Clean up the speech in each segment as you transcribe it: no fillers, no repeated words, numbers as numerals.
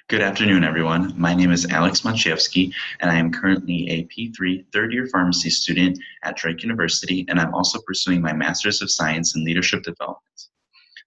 Good afternoon, everyone. My name is Alex Maciejewski, and I am currently a P3 third-year pharmacy student at Drake University, and I'm also pursuing my Master's of Science in Leadership Development.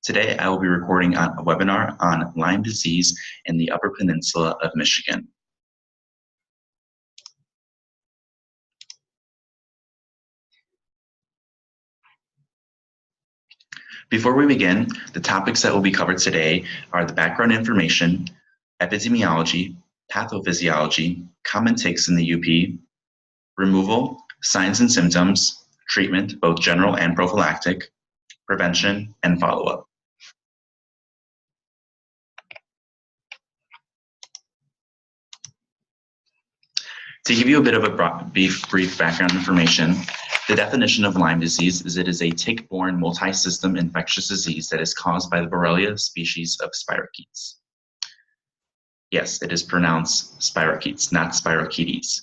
Today, I will be recording a webinar on Lyme disease in the Upper Peninsula of Michigan. Before we begin, the topics that will be covered today are the background information, epidemiology, pathophysiology, common ticks in the UP, removal, signs and symptoms, treatment, both general and prophylactic, prevention, and follow-up. To give you a bit of a brief background information, the definition of Lyme disease is it is a tick-borne multi-system infectious disease that is caused by the Borrelia species of spirochetes. Yes, it is pronounced spirochetes, not spirochetes.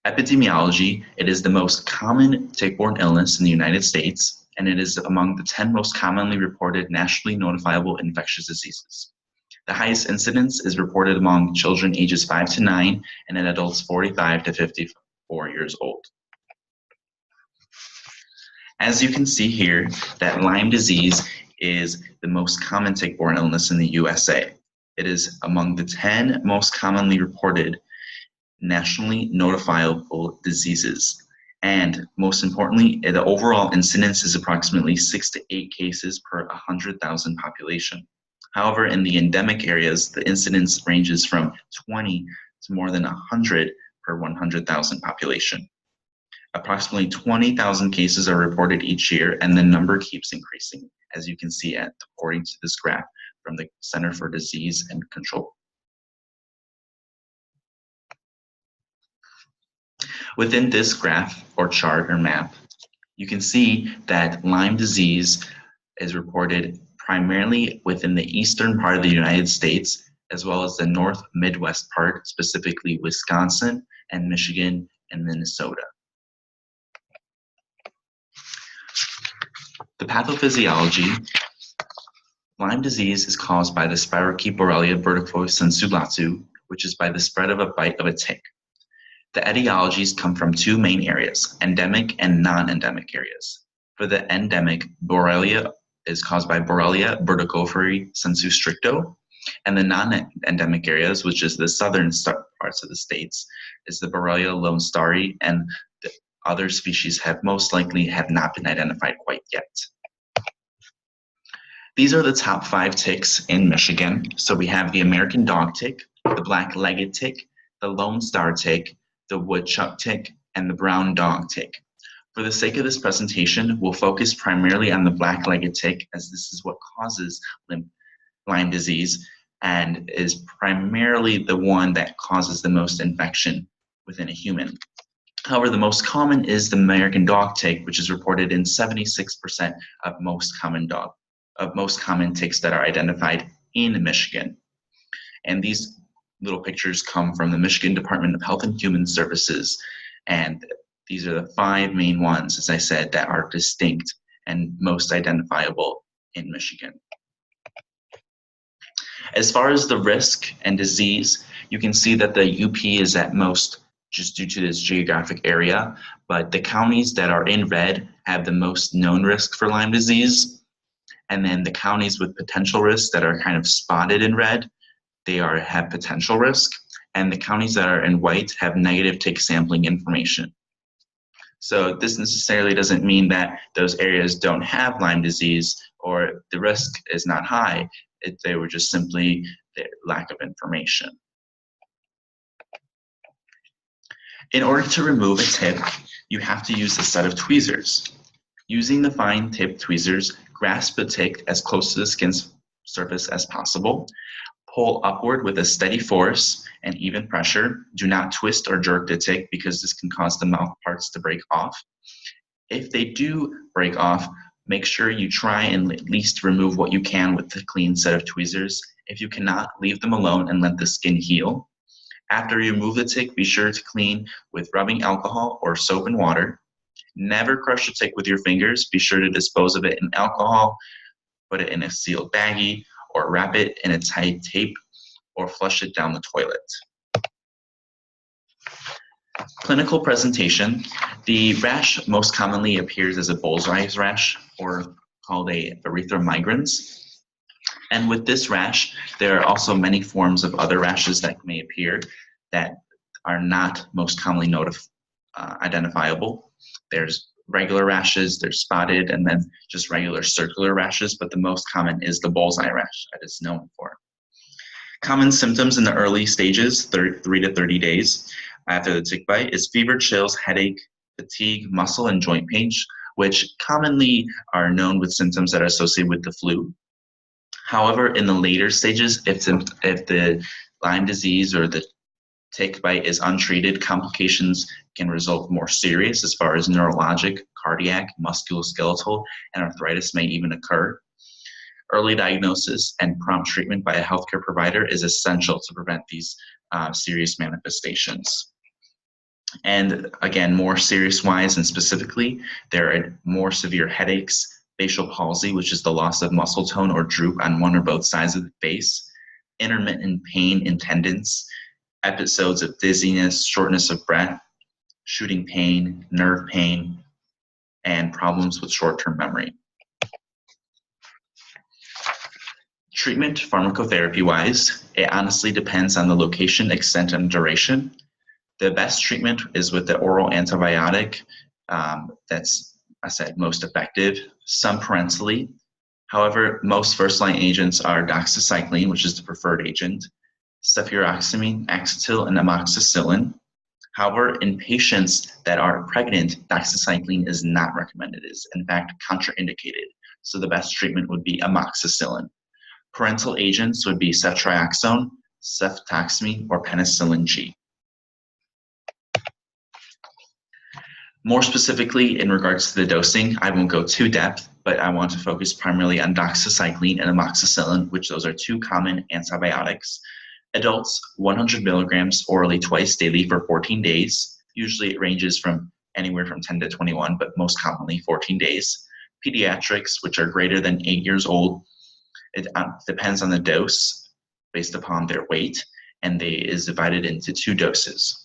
Epidemiology, it is the most common tick-borne illness in the United States, and it is among the 10 most commonly reported nationally notifiable infectious diseases. The highest incidence is reported among children ages 5 to 9 and in adults 45 to 54 years old. As you can see here, that Lyme disease is the most common tick-borne illness in the USA. It is among the 10 most commonly reported nationally notifiable diseases. And most importantly, the overall incidence is approximately 6 to 8 cases per 100,000 population. However, in the endemic areas, the incidence ranges from 20 to more than 100 per 100,000 population. Approximately 20,000 cases are reported each year, and the number keeps increasing, as you can see according to this graph from the Center for Disease and Control. Within this graph or chart or map, you can see that Lyme disease is reported primarily within the eastern part of the United States, as well as the north Midwest part, specifically Wisconsin and Michigan and Minnesota. The pathophysiology, Lyme disease is caused by the spirochete Borrelia burgdorferi, which is by the spread of a bite of a tick. The etiologies come from two main areas, endemic and non-endemic areas. For the endemic, Borrelia is caused by Borrelia burgdorferi sensu stricto, and the non-endemic areas, which is the southern parts of the states, is the Borrelia lone starri, and the other species have most likely have not been identified quite yet. These are the top 5 ticks in Michigan. So we have the American dog tick, the black-legged tick, the lone star tick, the woodchuck tick, and the brown dog tick. For the sake of this presentation, we'll focus primarily on the black-legged tick, as this is what causes Lyme disease and is primarily the one that causes the most infection within a human. However, the most common is the American dog tick, which is reported in 76% of most common ticks that are identified in Michigan. And these little pictures come from the Michigan Department of Health and Human Services, and these are the 5 main ones, as I said, that are distinct and most identifiable in Michigan. As far as the risk and disease, you can see that the UP is at most just due to this geographic area, but the counties that are in red have the most known risk for Lyme disease, and then the counties with potential risk that are kind of spotted in red, they have potential risk, and the counties that are in white have negative tick sampling information. So this necessarily doesn't mean that those areas don't have Lyme disease or the risk is not high. They were just simply the lack of information. In order to remove a tick, you have to use a set of tweezers. Using the fine tip tweezers, grasp the tick as close to the skin's surface as possible. Pull upward with a steady force and even pressure. Do not twist or jerk the tick because this can cause the mouth parts to break off. If they do break off, make sure you try and at least remove what you can with the clean set of tweezers. If you cannot, leave them alone and let the skin heal. After you remove the tick, be sure to clean with rubbing alcohol or soap and water. Never crush a tick with your fingers. Be sure to dispose of it in alcohol, put it in a sealed baggie, or wrap it in a tight tape or flush it down the toilet. Clinical presentation. The rash most commonly appears as a bullseye rash, or called a erythromigrans. And with this rash, there are also many forms of other rashes that may appear that are not most commonly identifiable. There's regular rashes, there's spotted, and then just regular circular rashes, but the most common is the bullseye rash that it's known for. Common symptoms in the early stages, 3 to 30 days after the tick bite, is fever, chills, headache, fatigue, muscle and joint pain, which commonly are known with symptoms that are associated with the flu. However, in the later stages, if the Lyme disease or the tick bite is untreated, complications can result more serious as far as neurologic, cardiac, musculoskeletal, and arthritis may even occur. Early diagnosis and prompt treatment by a healthcare provider is essential to prevent these serious manifestations. And again, more serious-wise and specifically, there are more severe headaches, facial palsy, which is the loss of muscle tone or droop on one or both sides of the face, intermittent pain in tendons, episodes of dizziness, shortness of breath, shooting pain, nerve pain, and problems with short-term memory. Treatment, pharmacotherapy-wise, it honestly depends on the location, extent, and duration. The best treatment is with the oral antibiotic that's, I said, most effective, some parentally. However, most first-line agents are doxycycline, which is the preferred agent, cefuroximine, Axetil, and amoxicillin. However, in patients that are pregnant, doxycycline is not recommended. It is, in fact, contraindicated. So the best treatment would be amoxicillin. Parental agents would be ceftriaxone, cefotaxime, or penicillin G. More specifically, in regards to the dosing, I won't go too depth, but I want to focus primarily on doxycycline and amoxicillin, which those are two common antibiotics. Adults, 100 milligrams orally twice daily for 14 days. Usually it ranges from anywhere from 10 to 21, but most commonly 14 days. Pediatrics, which are greater than 8 years old, it depends on the dose based upon their weight, and is divided into 2 doses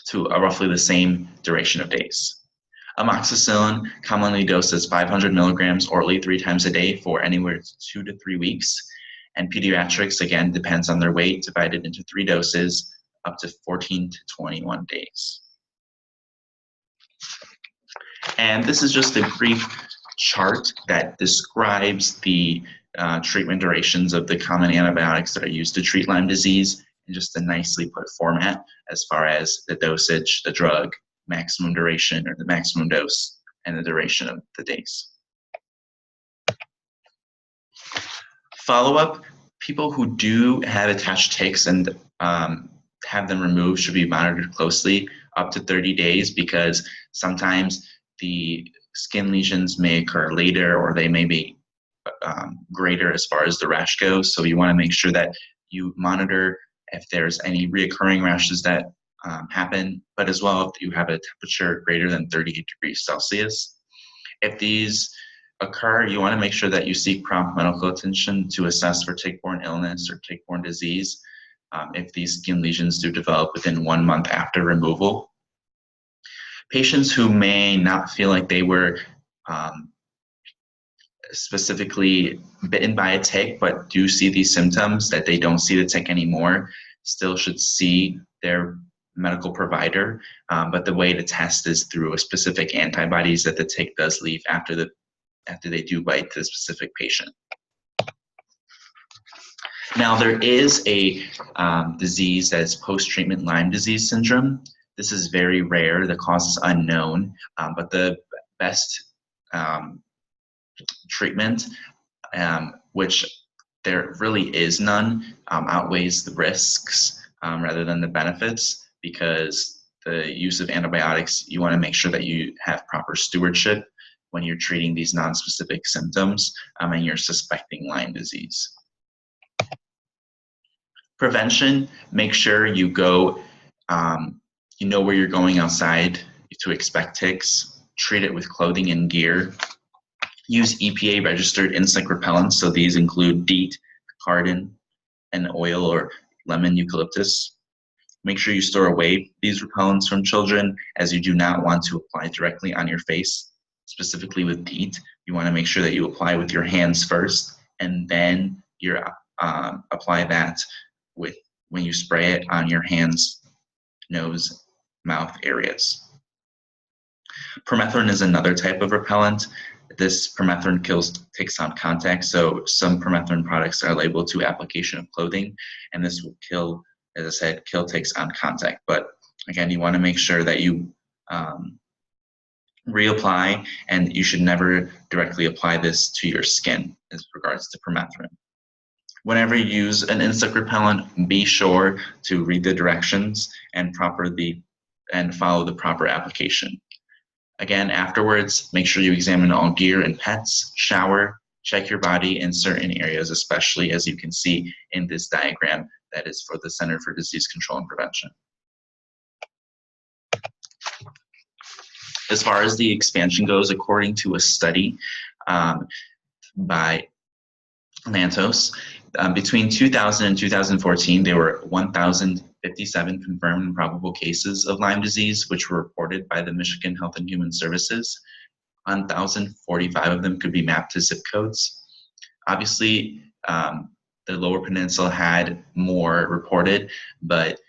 to roughly the same duration of days. Amoxicillin, commonly dosed as 500 milligrams orally 3 times a day for anywhere 2 to 3 weeks. And pediatrics, again, depends on their weight, divided into 3 doses, up to 14 to 21 days. And this is just a brief chart that describes the treatment durations of the common antibiotics that are used to treat Lyme disease in just a nicely put format as far as the dosage, the drug, maximum duration or the maximum dose, and the duration of the days. Follow-up, people who do have attached ticks and have them removed should be monitored closely up to 30 days because sometimes the skin lesions may occur later or they may be greater as far as the rash goes. So you want to make sure that you monitor if there's any reoccurring rashes that happen, but as well if you have a temperature greater than 38 degrees Celsius. If these occur, you want to make sure that you seek prompt medical attention to assess for tick-borne illness or tick-borne disease if these skin lesions do develop within 1 month after removal. Patients who may not feel like they were specifically bitten by a tick but do see these symptoms that they don't see the tick anymore still should see their medical provider, but the way to test is through a specific antibodies that the tick does leave after they do bite the specific patient. Now there is a disease that is post-treatment Lyme disease syndrome. This is very rare, the cause is unknown, but the best treatment, which there really is none, outweighs the risks rather than the benefits, because the use of antibiotics, you want to make sure that you have proper stewardship when you're treating these non-specific symptoms and you're suspecting Lyme disease. Prevention, make sure you go, you know where you're going outside to expect ticks, treat it with clothing and gear. Use EPA registered insect repellents, so these include DEET, cardin, and oil or lemon eucalyptus. Make sure you store away these repellents from children, as you do not want to apply directly on your face, specifically with DEET. You want to make sure that you apply with your hands first, and then you apply that when you spray it on your hands, nose, mouth areas. Permethrin is another type of repellent. This permethrin kills ticks on contact, so some permethrin products are labeled to application of clothing, and this will kill, as I said, kill ticks on contact. But again, you want to make sure that you reapply, and you should never directly apply this to your skin as regards to permethrin. Whenever you use an insect repellent, be sure to read the directions and follow the proper application. Again, afterwards, make sure you examine all gear and pets, shower, check your body in certain areas, especially as you can see in this diagram that is for the Center for Disease Control and Prevention. As far as the expansion goes, according to a study by Lantos, between 2000 and 2014, there were 1,057 confirmed and probable cases of Lyme disease, which were reported by the Michigan Health and Human Services. 1,045 of them could be mapped to zip codes. Obviously, the Lower Peninsula had more reported, but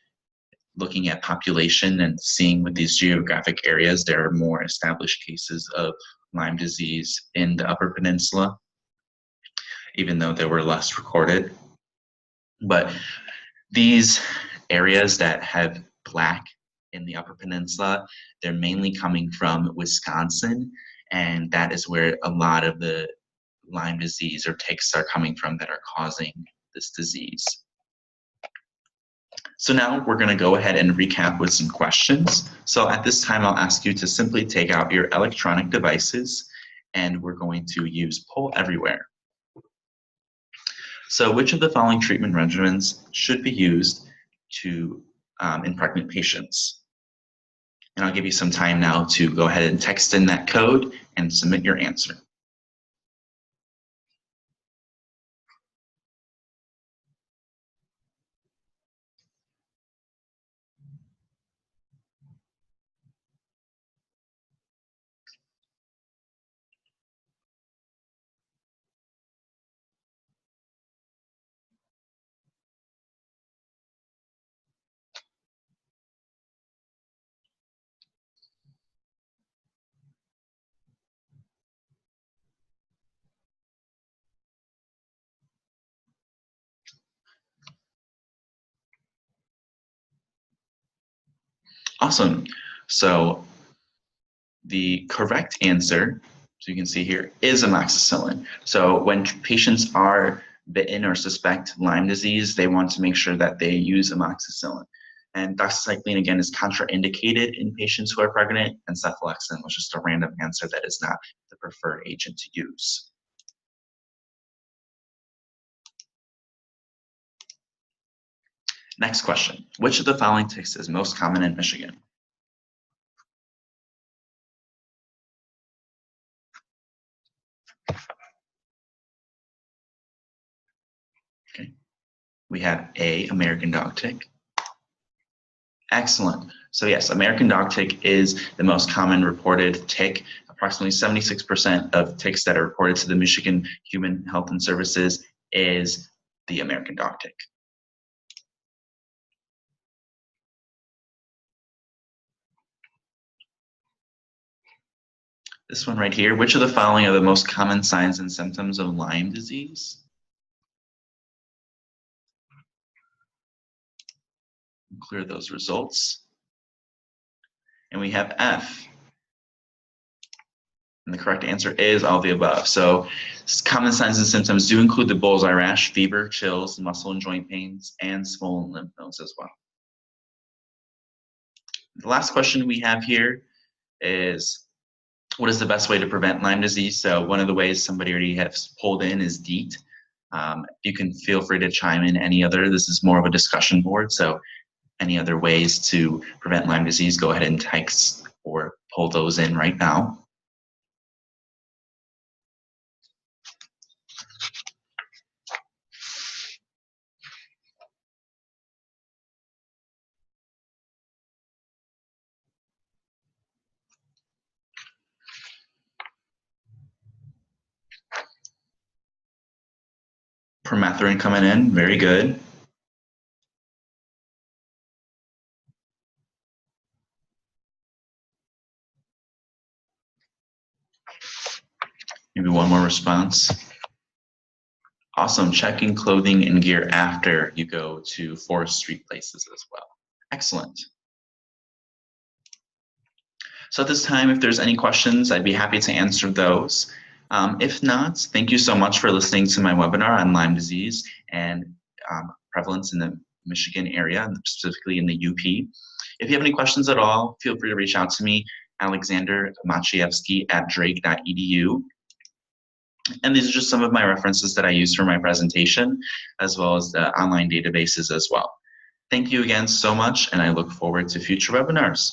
looking at population and seeing with these geographic areas, there are more established cases of Lyme disease in the Upper Peninsula, even though there were less recorded. But these areas that have black in the Upper Peninsula, they're mainly coming from Wisconsin, and that is where a lot of the Lyme disease or ticks are coming from that are causing this disease. So now we're going to go ahead and recap with some questions. So at this time, I'll ask you to simply take out your electronic devices, and we're going to use Poll Everywhere. So which of the following treatment regimens should be used in pregnant patients? And I'll give you some time now to go ahead and text in that code and submit your answer. Awesome. So the correct answer, so you can see here, is amoxicillin. So when patients are bitten or suspect Lyme disease, they want to make sure that they use amoxicillin. And doxycycline, again, is contraindicated in patients who are pregnant, and cephalexin was just a random answer that is not the preferred agent to use. Next question. Which of the following ticks is most common in Michigan? Okay. We have A, American dog tick. Excellent. So yes, American dog tick is the most common reported tick. Approximately 76% of ticks that are reported to the Michigan Human Health and Services is the American dog tick. This one right here, which of the following are the most common signs and symptoms of Lyme disease? Clear those results. And we have F. And the correct answer is all of the above. So common signs and symptoms do include the bullseye rash, fever, chills, muscle and joint pains, and swollen lymph nodes as well. The last question we have here is, what is the best way to prevent Lyme disease? So one of the ways somebody already has pulled in is DEET. You can feel free to chime in any other. This is more of a discussion board, so any other ways to prevent Lyme disease, go ahead and text or pull those in right now. Permethrin coming in, very good. Maybe one more response. Awesome, checking clothing and gear after you go to forestry places as well. Excellent. So at this time, if there's any questions, I'd be happy to answer those. If not, thank you so much for listening to my webinar on Lyme disease and prevalence in the Michigan area, specifically in the UP. If you have any questions at all, feel free to reach out to me, Alexander Maciejewski at drake.edu. And these are just some of my references that I use for my presentation, as well as the online databases as well. Thank you again so much, and I look forward to future webinars.